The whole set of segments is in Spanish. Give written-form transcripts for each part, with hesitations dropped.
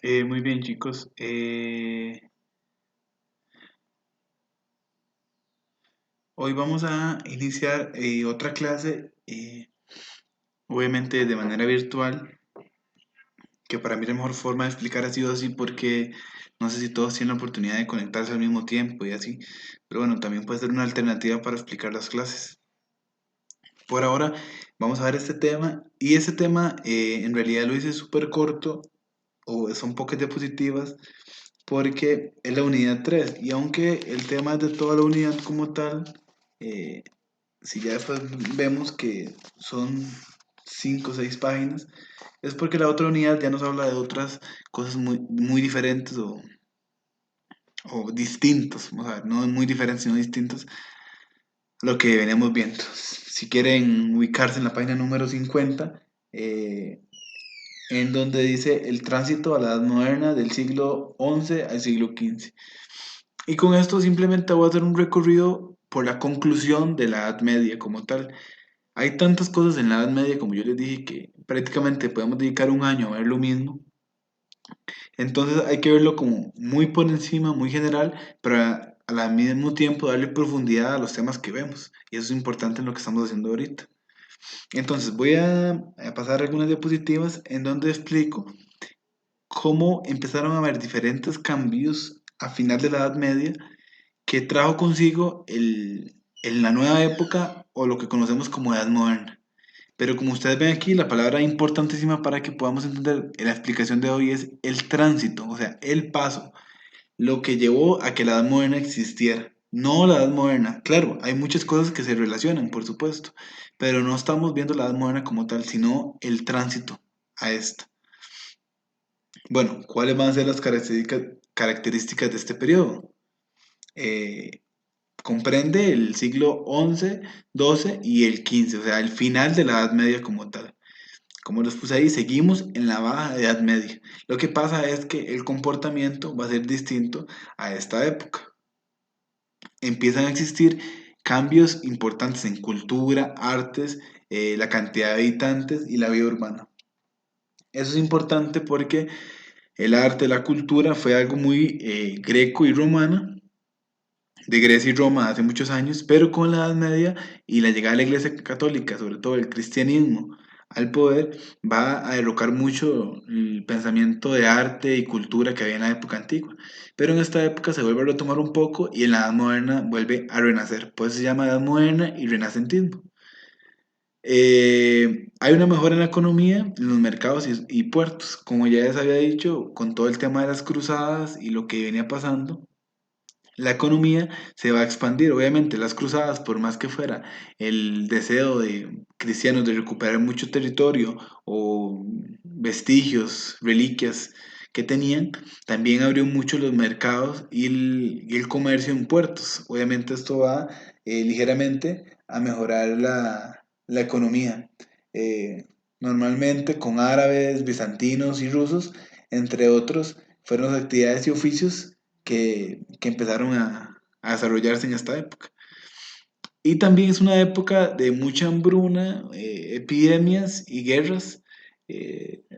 Muy bien, chicos. Hoy vamos a iniciar otra clase, obviamente de manera virtual, que para mí la mejor forma de explicar ha sido así porque no sé si todos tienen la oportunidad de conectarse al mismo tiempo y así, pero bueno, también puede ser una alternativa para explicar las clases. Por ahora vamos a ver este tema y este tema en realidad lo hice súper corto o son pocas diapositivas porque es la unidad 3 y aunque el tema es de toda la unidad como tal, eh, si ya después vemos que son 5 o 6 páginas, es porque la otra unidad ya nos habla de otras cosas muy diferentes o distintos, vamos a ver, no muy diferentes sino distintos a lo que veníamos viendo. Si quieren ubicarse en la página número 50, en donde dice el tránsito a la edad moderna del siglo XI al siglo XV. Y con esto simplemente voy a hacer un recorrido por la conclusión de la Edad Media como tal. Hay tantas cosas en la Edad Media, como yo les dije, que prácticamente podemos dedicar un año a ver lo mismo. Entonces hay que verlo como muy por encima, muy general, pero al mismo tiempo darle profundidad a los temas que vemos. Y eso es importante en lo que estamos haciendo ahorita. Entonces a pasar algunas diapositivas en donde explico cómo empezaron a haber diferentes cambios a final de la Edad Media que trajo consigo en la nueva época o lo que conocemos como Edad Moderna. Pero como ustedes ven aquí, la palabra importantísima para que podamos entender la explicación de hoy es el tránsito, o sea, el paso, lo que llevó a que la Edad Moderna existiera. No la Edad Moderna, claro, hay muchas cosas que se relacionan, por supuesto, pero no estamos viendo la Edad Moderna como tal, sino el tránsito a esta. Bueno, ¿cuáles van a ser las características de este periodo? Eh, Comprende el siglo XI, XII y el XV, o sea, el final de la Edad Media como tal. Como los puse ahí, seguimos en la Baja Edad Media. Lo que pasa es que el comportamiento va a ser distinto a esta época. Empiezan a existir cambios importantes en cultura, artes, la cantidad de habitantes y la vida urbana. Eso es importante porque el arte, la cultura fue algo muy greco y romana, de Grecia y Roma hace muchos años, pero con la Edad Media y la llegada de la Iglesia Católica, sobre todo el cristianismo, al poder, va a derrocar mucho el pensamiento de arte y cultura que había en la época antigua. Pero en esta época se vuelve a retomar un poco y en la Edad Moderna vuelve a renacer. Por eso se llama Edad Moderna y Renacentismo. Hay una mejora en la economía, en los mercados y puertos. Como ya les había dicho, con todo el tema de las cruzadas y lo que venía pasando, la economía se va a expandir. Obviamente, las cruzadas, por más que fuera el deseo de cristianos de recuperar mucho territorio o vestigios, reliquias que tenían, también abrió mucho los mercados y el comercio en puertos. Obviamente, esto va ligeramente a mejorar la economía. Eh, Normalmente con árabes, bizantinos y rusos, entre otros, fueron las actividades y oficios que empezaron a desarrollarse en esta época. Y también es una época de mucha hambruna, epidemias y guerras,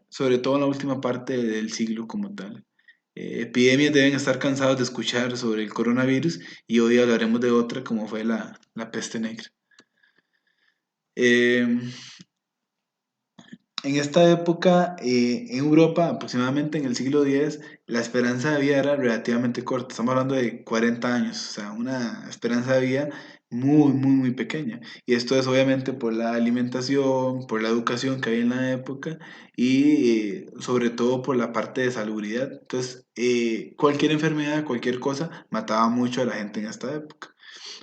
sobre todo en la última parte del siglo como tal. Epidemias deben estar cansados de escuchar sobre el coronavirus y hoy hablaremos de otra como fue la peste negra. Eh, En esta época, en Europa, aproximadamente en el siglo X, la esperanza de vida era relativamente corta. Estamos hablando de 40 años, o sea, una esperanza de vida muy pequeña. Y esto es obviamente por la alimentación, por la educación que había en la época y sobre todo por la parte de salubridad. Entonces, cualquier enfermedad, cualquier cosa, mataba mucho a la gente en esta época.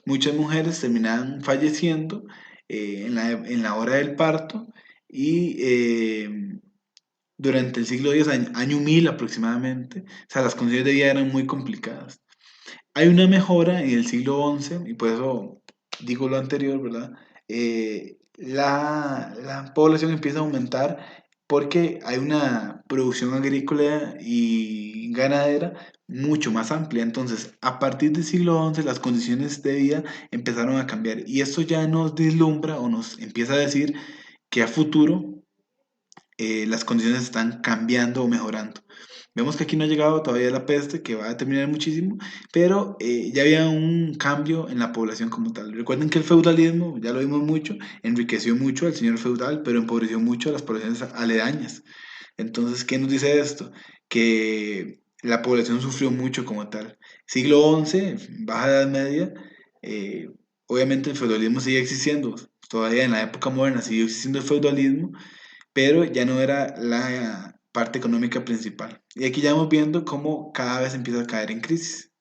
Muchas mujeres terminaban falleciendo en la hora del parto y durante el siglo X, año 1000 aproximadamente, o sea, las condiciones de vida eran muy complicadas. Hay una mejora en el siglo XI y por eso digo lo anterior, ¿verdad? La población empieza a aumentar porque hay una producción agrícola y ganadera mucho más amplia. Entonces, a partir del siglo XI, las condiciones de vida empezaron a cambiar y esto ya nos deslumbra o nos empieza a decir que a futuro las condiciones están cambiando o mejorando. Vemos que aquí no ha llegado todavía la peste, que va a terminar muchísimo, pero ya había un cambio en la población como tal. Recuerden que el feudalismo, ya lo vimos mucho, enriqueció mucho al señor feudal, pero empobreció mucho a las poblaciones aledañas. Entonces, ¿qué nos dice esto? Que la población sufrió mucho como tal. Siglo XI, Baja Edad Media, eh, obviamente el feudalismo sigue existiendo, todavía en la época moderna sigue existiendo el feudalismo, pero ya no era la parte económica principal. Y aquí ya vamos viendo cómo cada vez empieza a caer en crisis.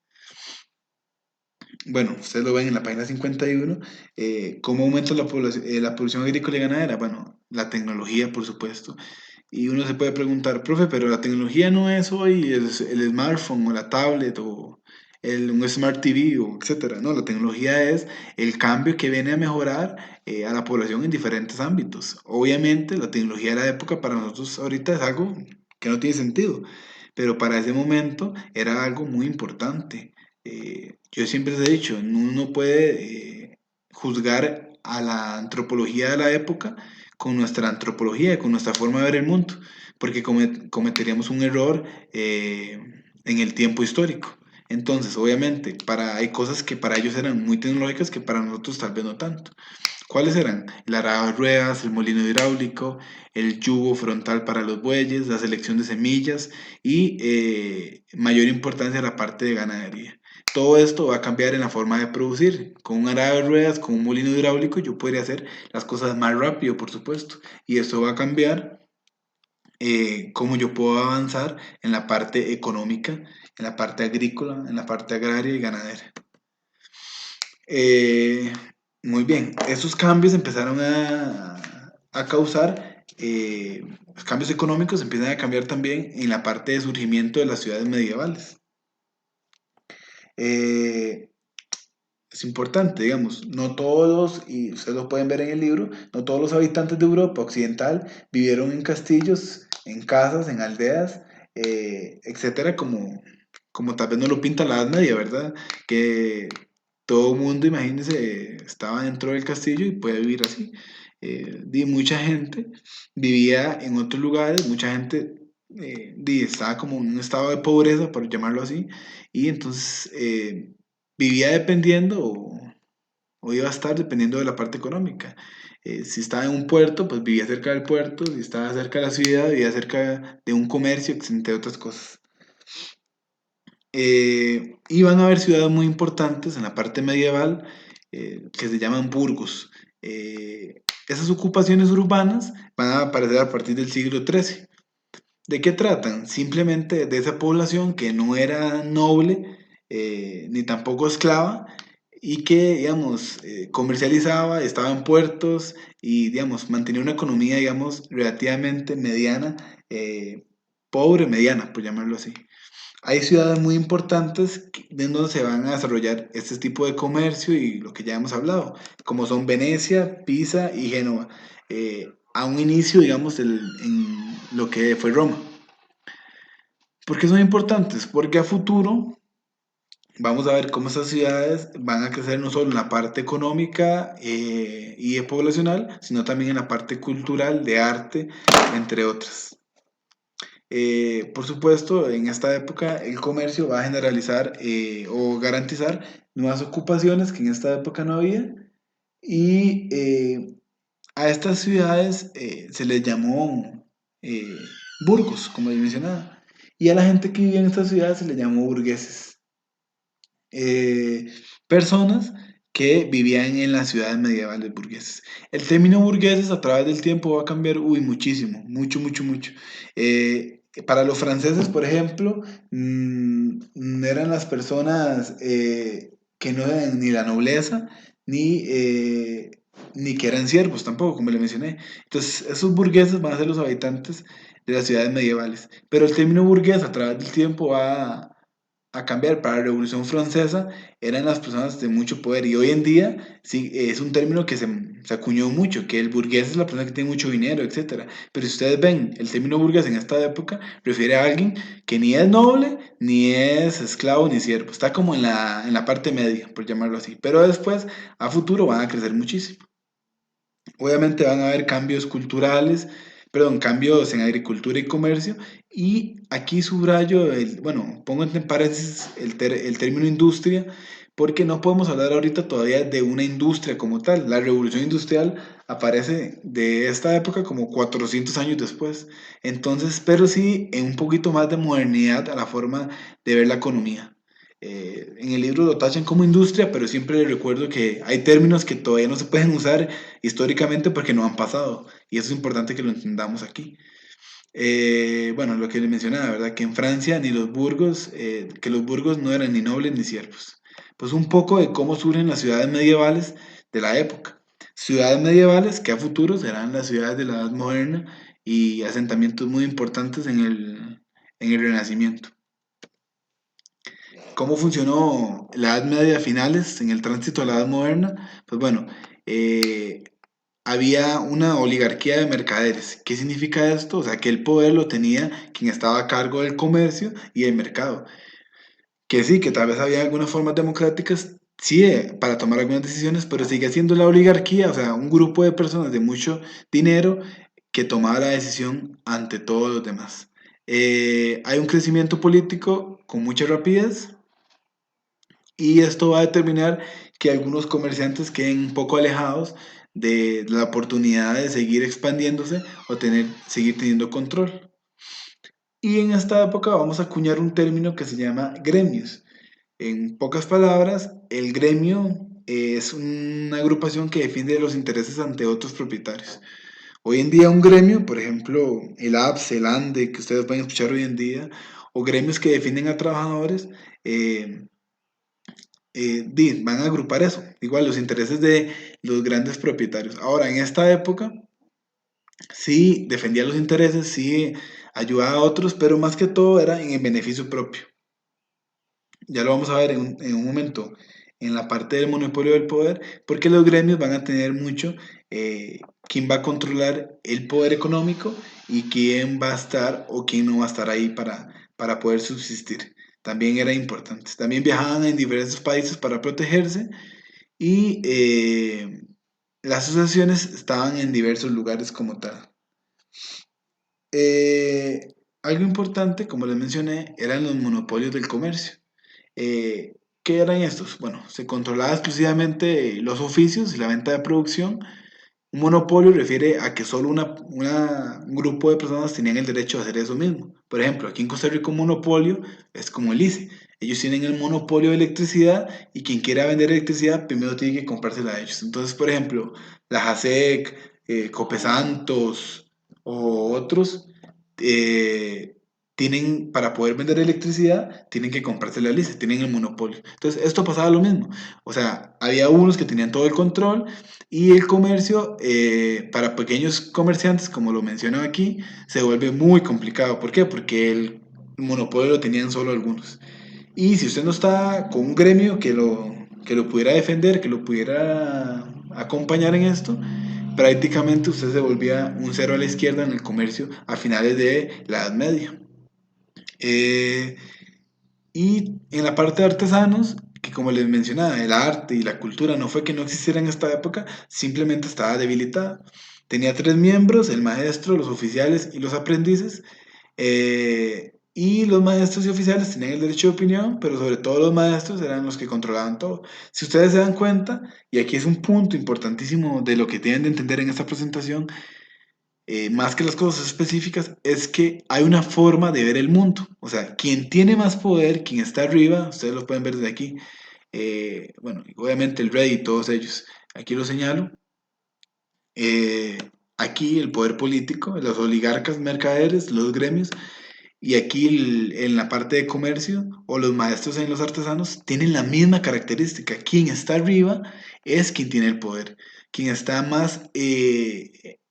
Bueno, ustedes lo ven en la página 51, cómo aumenta la producción agrícola y ganadera. Bueno, la tecnología, por supuesto. Y uno se puede preguntar, profe, pero la tecnología no es hoy el smartphone o la tablet o un Smart TV o etcétera. No, la tecnología es el cambio que viene a mejorar a la población en diferentes ámbitos. Obviamente, la tecnología de la época para nosotros ahorita es algo que no tiene sentido, pero para ese momento era algo muy importante. Yo siempre les he dicho, uno no puede juzgar a la antropología de la época con nuestra antropología, con nuestra forma de ver el mundo, porque cometeríamos un error en el tiempo histórico. Entonces, obviamente, hay cosas que para ellos eran muy tecnológicas que para nosotros tal vez no tanto. ¿Cuáles eran? El arado de ruedas, el molino hidráulico, el yugo frontal para los bueyes, la selección de semillas y mayor importancia a la parte de ganadería. Todo esto va a cambiar en la forma de producir. Con un arado de ruedas, con un molino hidráulico, yo podría hacer las cosas más rápido, por supuesto. Y eso va a cambiar cómo yo puedo avanzar en la parte económica, en la parte agrícola, en la parte agraria y ganadera. Eh, Muy bien, esos cambios empezaron a causar, los cambios económicos empiezan a cambiar también en la parte de surgimiento de las ciudades medievales. Eh, es importante, digamos, no todos, y ustedes lo pueden ver en el libro, no todos los habitantes de Europa occidental vivieron en castillos, en casas, en aldeas, etcétera, como tal vez no lo pinta la Edad Media, ¿verdad? Que todo el mundo, imagínense, estaba dentro del castillo y puede vivir así. Mucha gente vivía en otros lugares, mucha gente estaba como en un estado de pobreza, por llamarlo así, y entonces vivía dependiendo o iba a estar dependiendo de la parte económica. Si estaba en un puerto, pues vivía cerca del puerto, si estaba cerca de la ciudad, vivía cerca de un comercio, entre otras cosas. Y van a haber ciudades muy importantes en la parte medieval que se llaman burgos. Esas ocupaciones urbanas van a aparecer a partir del siglo XIII. ¿De qué tratan? Simplemente de esa población que no era noble ni tampoco esclava y que, digamos, comercializaba, estaba en puertos y, digamos, mantenía una economía, digamos, relativamente mediana, pobre, mediana, por llamarlo así. Hay ciudades muy importantes en donde se van a desarrollar este tipo de comercio y lo que ya hemos hablado, como son Venecia, Pisa y Génova, a un inicio, digamos, en lo que fue Roma. ¿Por qué son importantes? Porque a futuro vamos a ver cómo estas ciudades van a crecer no solo en la parte económica y poblacional, sino también en la parte cultural, de arte, entre otras. Por supuesto, en esta época el comercio va a generalizar o garantizar nuevas ocupaciones que en esta época no había y a estas ciudades se les llamó eh, burgos, como les mencionaba, y a la gente que vivía en estas ciudades se les llamó burgueses. eh, Personas que vivían en las ciudades medievales burgueses. El término burgueses a través del tiempo va a cambiar, muchísimo, mucho, mucho, mucho. Para los franceses, por ejemplo, eran las personas que no eran ni la nobleza, ni que eran siervos tampoco, como le mencioné. Entonces, esos burgueses van a ser los habitantes de las ciudades medievales. Pero el término burgués a través del tiempo va a cambiar. Para la Revolución Francesa eran las personas de mucho poder y hoy en día sí es un término que se acuñó mucho, que el burgués es la persona que tiene mucho dinero, etcétera. Pero si ustedes ven, el término burgués en esta época refiere a alguien que ni es noble, ni es esclavo, ni siervo. Está como en la parte media, por llamarlo así. Pero después, a futuro, van a crecer muchísimo. Obviamente van a haber cambios culturales, perdón, cambios en agricultura y comercio. Y aquí subrayo, bueno, pongo entre paréntesis el término industria, porque no podemos hablar ahorita todavía de una industria como tal. La revolución industrial aparece de esta época como 400 años después. Entonces, pero sí en un poquito más de modernidad a la forma de ver la economía. En el libro lo tachan como industria, pero siempre les recuerdo que hay términos que todavía no se pueden usar históricamente porque no han pasado. Y eso es importante que lo entendamos aquí. Bueno, lo que le mencionaba, ¿verdad? Que en Francia ni los burgos, que los burgos no eran ni nobles ni siervos. Pues un poco de cómo surgen las ciudades medievales de la época. Ciudades medievales que a futuro serán las ciudades de la Edad Moderna y asentamientos muy importantes en el Renacimiento. ¿Cómo funcionó la Edad Media a finales en el tránsito a la Edad Moderna? Pues bueno, eh, había una oligarquía de mercaderes. ¿Qué significa esto? O sea, que el poder lo tenía quien estaba a cargo del comercio y del mercado. Que sí, que tal vez había algunas formas democráticas, sí, para tomar algunas decisiones, pero sigue siendo la oligarquía, o sea, un grupo de personas de mucho dinero que tomaba la decisión ante todos los demás. Hay un crecimiento político con mucha rapidez y esto va a determinar que algunos comerciantes queden un poco alejados de la oportunidad de seguir expandiéndose o seguir teniendo control. Y en esta época vamos a acuñar un término que se llama gremios. En pocas palabras, el gremio es una agrupación que defiende los intereses ante otros propietarios. Hoy en día un gremio, por ejemplo, el APS, el ANDE, que ustedes pueden escuchar hoy en día, o gremios que defienden a trabajadores, eh, van a agrupar eso, igual los intereses de los grandes propietarios. Ahora, en esta época, sí defendía los intereses, sí ayudaba a otros, pero más que todo era en el beneficio propio. Ya lo vamos a ver en un momento en la parte del monopolio del poder, porque los gremios van a tener mucho quién va a controlar el poder económico y quién va a estar o quién no va a estar ahí para poder subsistir. También era importante. También viajaban en diferentes países para protegerse y las asociaciones estaban en diversos lugares como tal. Eh, Algo importante, como les mencioné, eran los monopolios del comercio. Eh, ¿Qué eran estos? Bueno, se controlaba exclusivamente los oficios y la venta de producción. Un monopolio refiere a que solo un grupo de personas tenían el derecho a hacer eso mismo. Por ejemplo, aquí en Costa Rica un monopolio es como el ICE. Ellos tienen el monopolio de electricidad y quien quiera vender electricidad primero tiene que comprársela a ellos. Entonces, por ejemplo, la JASEC, Copesantos o otros eh, tienen, para poder vender electricidad, tienen que comprársela al ICE, tienen el monopolio. Entonces, esto pasaba lo mismo. O sea, había unos que tenían todo el control y el comercio, para pequeños comerciantes, como lo menciono aquí, se vuelve muy complicado. ¿Por qué? Porque el monopolio lo tenían solo algunos. Y si usted no está con un gremio que lo pudiera defender, que lo pudiera acompañar en esto, prácticamente usted se volvía un cero a la izquierda en el comercio a finales de la Edad Media. Eh, y en la parte de artesanos, que como les mencionaba, el arte y la cultura no fue que no existiera en esta época, simplemente estaba debilitada. Tenía tres miembros, el maestro, los oficiales y los aprendices. Y los maestros y oficiales tenían el derecho de opinión, pero sobre todo los maestros eran los que controlaban todo. Si ustedes se dan cuenta, y aquí es un punto importantísimo de lo que tienen de entender en esta presentación, más que las cosas específicas, es que hay una forma de ver el mundo. O sea, quien tiene más poder, quien está arriba, ustedes lo pueden ver desde aquí. Bueno, obviamente el rey y todos ellos. Aquí lo señalo. Eh, Aquí el poder político, los oligarcas, mercaderes, los gremios, y aquí en la parte de comercio o los maestros en los artesanos tienen la misma característica. Quien está arriba es quien tiene el poder. Quien está más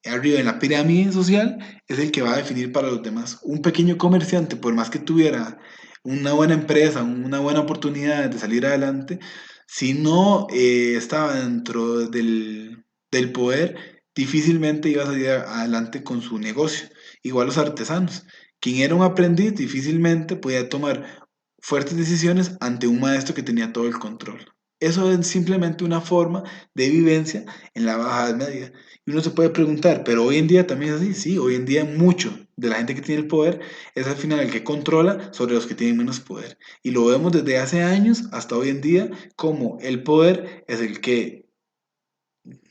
arriba en la pirámide social es el que va a definir para los demás. Un pequeño comerciante, por más que tuviera una buena empresa, una buena oportunidad de salir adelante, si no estaba dentro del poder, difícilmente iba a salir adelante con su negocio. Igual los artesanos. Quien era un aprendiz difícilmente podía tomar fuertes decisiones ante un maestro que tenía todo el control. Eso es simplemente una forma de vivencia en la Baja Edad Media. Y uno se puede preguntar, pero hoy en día también es así. Sí, hoy en día mucho de la gente que tiene el poder es al final el que controla sobre los que tienen menos poder. Y lo vemos desde hace años hasta hoy en día como el poder es el que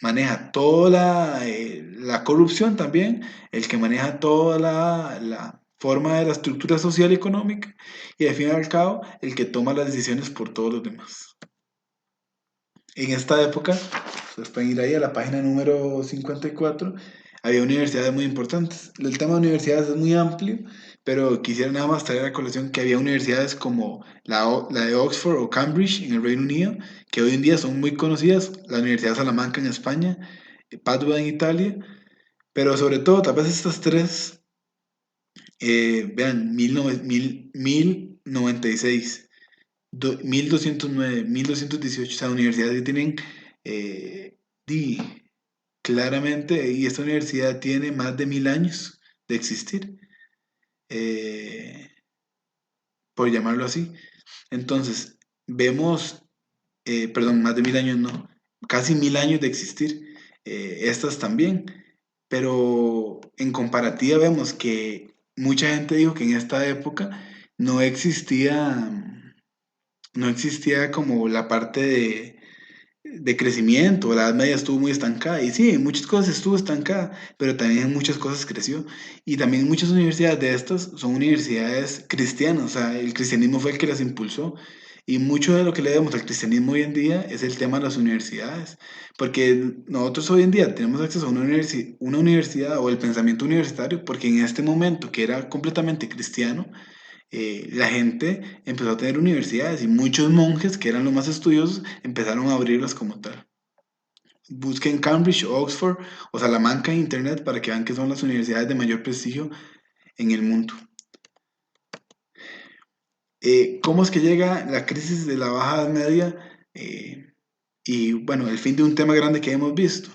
maneja toda la corrupción también, el que maneja toda la forma de la estructura social y económica y al fin y al cabo el que toma las decisiones por todos los demás. En esta época, ustedes pueden ir ahí a la página número 54, había universidades muy importantes. El tema de universidades es muy amplio, pero quisiera nada más traer a colación que había universidades como la de Oxford o Cambridge en el Reino Unido, que hoy en día son muy conocidas, la Universidad de Salamanca en España, Padua en Italia, pero sobre todo, tal vez estas tres, vean, 1096, 1209, 1218, o sea, universidades que tienen eh, di, claramente, y esta universidad tiene más de 1000 años de existir, eh, por llamarlo así. Entonces, vemos, perdón, más de 1000 años no, casi 1000 años de existir, estas también, pero en comparativa vemos que mucha gente dijo que en esta época no existía, no existía como la parte de crecimiento, la Edad Media estuvo muy estancada, y sí, en muchas cosas estuvo estancada, pero también en muchas cosas creció, y también muchas universidades de estas son universidades cristianas, o sea, el cristianismo fue el que las impulsó, y mucho de lo que le debemos al cristianismo hoy en día es el tema de las universidades, porque nosotros hoy en día tenemos acceso a una universidad o el pensamiento universitario, porque en este momento que era completamente cristiano, la gente empezó a tener universidades y muchos monjes que eran los más estudiosos empezaron a abrirlas como tal. Busquen Cambridge, Oxford o Salamanca en internet para que vean que son las universidades de mayor prestigio en el mundo. ¿Cómo es que llega la crisis de la Baja Edad Media? Y bueno, el fin de un tema grande que hemos visto.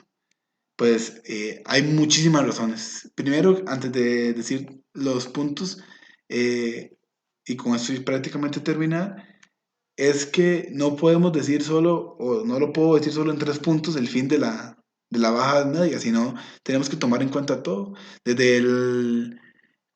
Pues hay muchísimas razones. Primero, antes de decir los puntos, eh, y con esto prácticamente terminar, es que no podemos decir solo, o no lo puedo decir solo en 3 puntos, el fin de la Baja Edad Media, sino tenemos que tomar en cuenta todo, desde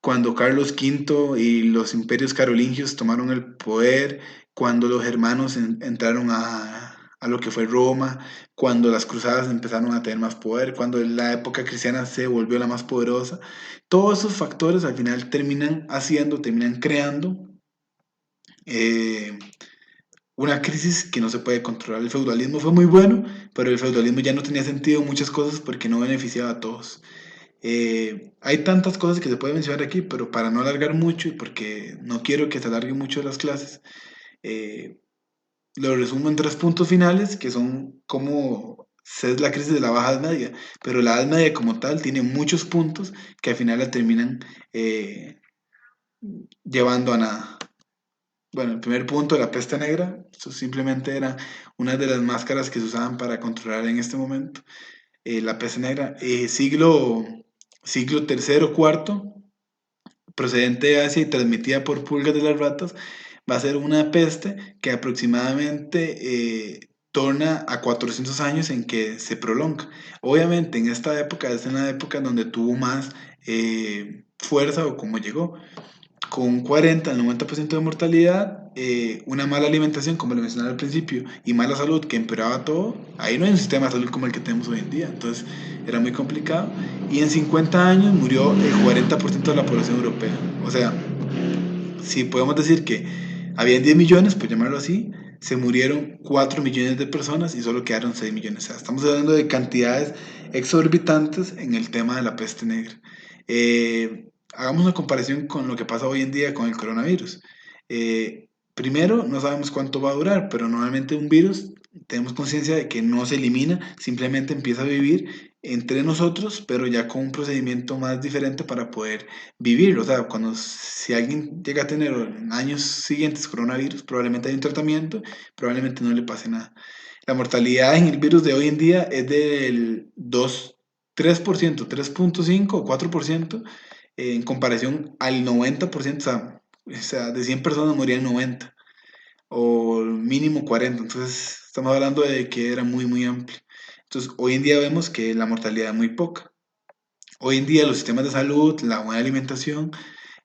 cuando Carlos V y los imperios carolingios tomaron el poder, cuando los germanos entraron a lo que fue Roma, cuando las cruzadas empezaron a tener más poder, cuando la época cristiana se volvió la más poderosa, todos esos factores al final terminan creando eh, una crisis que no se puede controlar. El feudalismo fue muy bueno, pero el feudalismo ya no tenía sentido en muchas cosas porque no beneficiaba a todos. Hay tantas cosas que se pueden mencionar aquí, pero para no alargar mucho y porque no quiero que se alarguen mucho las clases, eh, lo resumo en 3 puntos finales, que son cómo se es la crisis de la Baja Edad Media. Pero la Edad Media como tal tiene muchos puntos que al final la terminan eh, llevando a nada. Bueno, el primer punto, la peste negra, eso simplemente era una de las máscaras que se usaban para controlar en este momento. La peste negra, siglo tercero, cuarto, procedente de Asia y transmitida por pulgas de las ratas, va a ser una peste que aproximadamente torna a 400 años en que se prolonga. Obviamente en esta época es en la época en donde tuvo más fuerza o como llegó con un 40 al 90% de mortalidad, una mala alimentación, como le mencionaba al principio, y mala salud que empeoraba todo, ahí no hay un sistema de salud como el que tenemos hoy en día, entonces era muy complicado. Y en 50 años murió el 40% de la población europea. O sea, si podemos decir que habían 10 millones, por llamarlo así, se murieron 4 millones de personas y solo quedaron 6 millones. O sea, estamos hablando de cantidades exorbitantes en el tema de la peste negra. Hagamos una comparación con lo que pasa hoy en día con el coronavirus. Primero, no sabemos cuánto va a durar, pero normalmente un virus tenemos conciencia de que no se elimina, simplemente empieza a vivir entre nosotros, pero ya con un procedimiento más diferente para poder vivir. O sea, si alguien llega a tener en años siguientes coronavirus, probablemente hay un tratamiento, probablemente no le pase nada. La mortalidad en el virus de hoy en día es del 3%, 3,5 o 4%, en comparación al 90%, o sea, de 100 personas morían 90. o mínimo 40. Entonces, estamos hablando de que era muy, muy amplio. Entonces, hoy en día vemos que la mortalidad es muy poca. Hoy en día los sistemas de salud, la buena alimentación,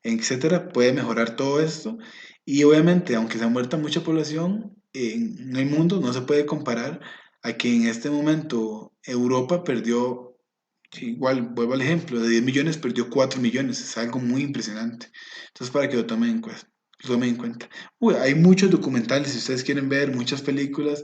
etcétera, puede mejorar todo esto. Y obviamente, aunque se ha muerto mucha población en el mundo, no se puede comparar a que en este momento Europa perdió, sí, igual, vuelvo al ejemplo, de 10 millones perdió 4 millones, es algo muy impresionante. Entonces, para que lo tomen en cuenta. Uy, hay muchos documentales, si ustedes quieren ver, muchas películas,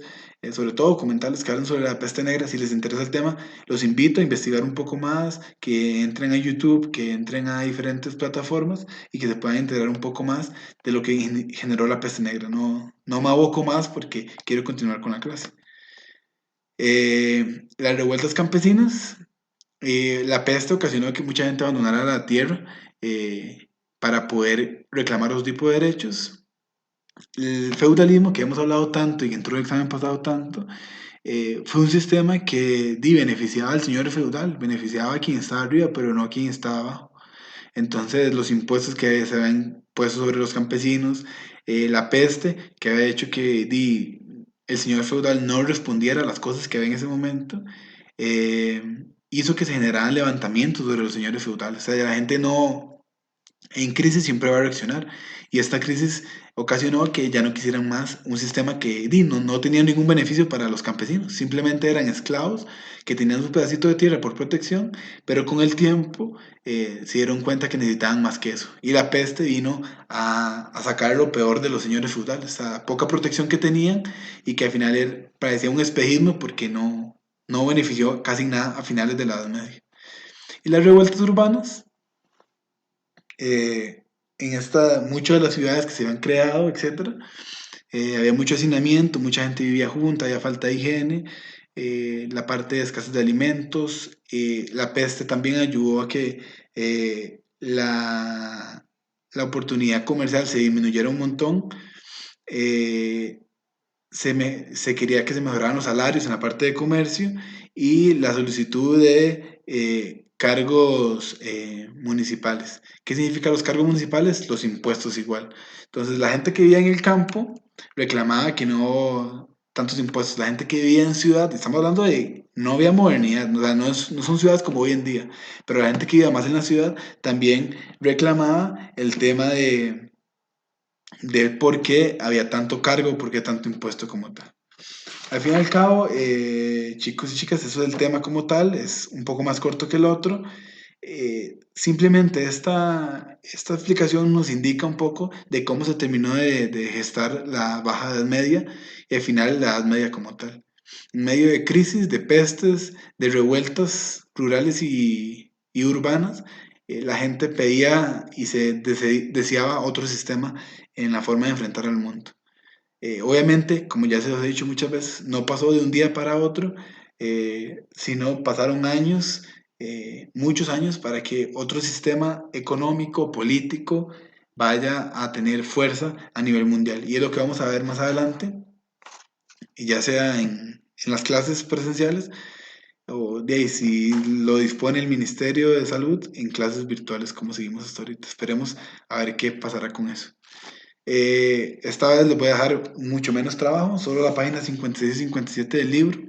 sobre todo documentales que hablan sobre la peste negra, si les interesa el tema, los invito a investigar un poco más, que entren a YouTube, que entren a diferentes plataformas y que se puedan enterar un poco más de lo que generó la peste negra. No, no me aboco más porque quiero continuar con la clase. Las revueltas campesinas, la peste ocasionó que mucha gente abandonara la tierra para poder reclamar otro tipo de derechos. El feudalismo, que hemos hablado tanto y que entró en el examen pasado tanto, fue un sistema que beneficiaba al señor feudal, beneficiaba a quien estaba arriba, pero no a quien estaba abajo. Entonces, los impuestos que se habían puesto sobre los campesinos, la peste, que había hecho que el señor feudal no respondiera a las cosas que había en ese momento, eh, hizo que se generaran levantamientos sobre los señores feudales. O sea, la gente no, en crisis siempre va a reaccionar. Y esta crisis ocasionó que ya no quisieran más un sistema que no tenía ningún beneficio para los campesinos. Simplemente eran esclavos que tenían su pedacito de tierra por protección, pero con el tiempo se dieron cuenta que necesitaban más que eso. Y la peste vino a sacar lo peor de los señores feudales, la poca protección que tenían y que al final parecía un espejismo porque no benefició casi nada a finales de la Edad Media. Y las revueltas urbanas, en muchas de las ciudades que se habían creado, etcétera, había mucho hacinamiento, mucha gente vivía junta, había falta de higiene, la parte de escasez de alimentos, la peste también ayudó a que la oportunidad comercial se disminuyera un montón. eh, se quería que se mejoraran los salarios en la parte de comercio y la solicitud de cargos municipales. ¿Qué significa los cargos municipales? Los impuestos igual. Entonces, la gente que vivía en el campo reclamaba que no tantos impuestos. La gente que vivía en ciudad, estamos hablando de no había modernidad, o sea, no son ciudades como hoy en día, pero la gente que vivía más en la ciudad también reclamaba el tema de por qué había tanto cargo, por qué tanto impuesto como tal. Al fin y al cabo, chicos y chicas, eso del tema como tal es un poco más corto que el otro. Simplemente esta explicación nos indica un poco de cómo se terminó de gestar la Baja Edad Media y al final la Edad Media como tal. En medio de crisis, de pestes, de revueltas rurales y urbanas, la gente pedía y deseaba otro sistema en la forma de enfrentar al mundo. Obviamente, como ya se los he dicho muchas veces, no pasó de un día para otro, sino pasaron años, muchos años, para que otro sistema económico, político, vaya a tener fuerza a nivel mundial. Y es lo que vamos a ver más adelante, y ya sea en las clases presenciales, o de ahí, si lo dispone el Ministerio de Salud, en clases virtuales, como seguimos hasta ahorita. Esperemos a ver qué pasará con eso. Esta vez les voy a dejar mucho menos trabajo, solo la página 56 y 57 del libro.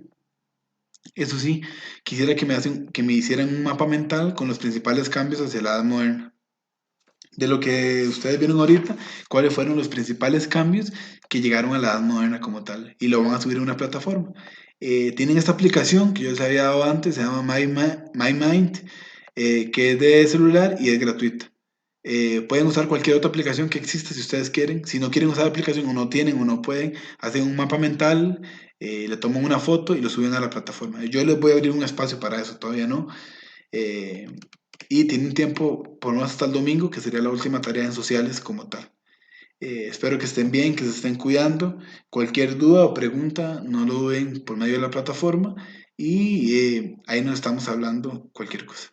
Eso sí, quisiera que me hicieran un mapa mental con los principales cambios hacia la edad moderna. De lo que ustedes vieron ahorita, cuáles fueron los principales cambios que llegaron a la edad moderna como tal. Y lo van a subir a una plataforma. Tienen esta aplicación que yo les había dado antes, se llama My Mind, que es de celular y es gratuita. Pueden usar cualquier otra aplicación que exista si ustedes quieren. Si no quieren usar la aplicación o no tienen o no pueden, hacen un mapa mental, le toman una foto y lo suben a la plataforma. Yo les voy a abrir un espacio para eso, todavía no. Eh, y tienen tiempo por lo menos hasta el domingo, que sería la última tarea en sociales como tal. Espero que estén bien, que se estén cuidando. Cualquier duda o pregunta, no lo duden por medio de la plataforma y ahí nos estamos hablando cualquier cosa.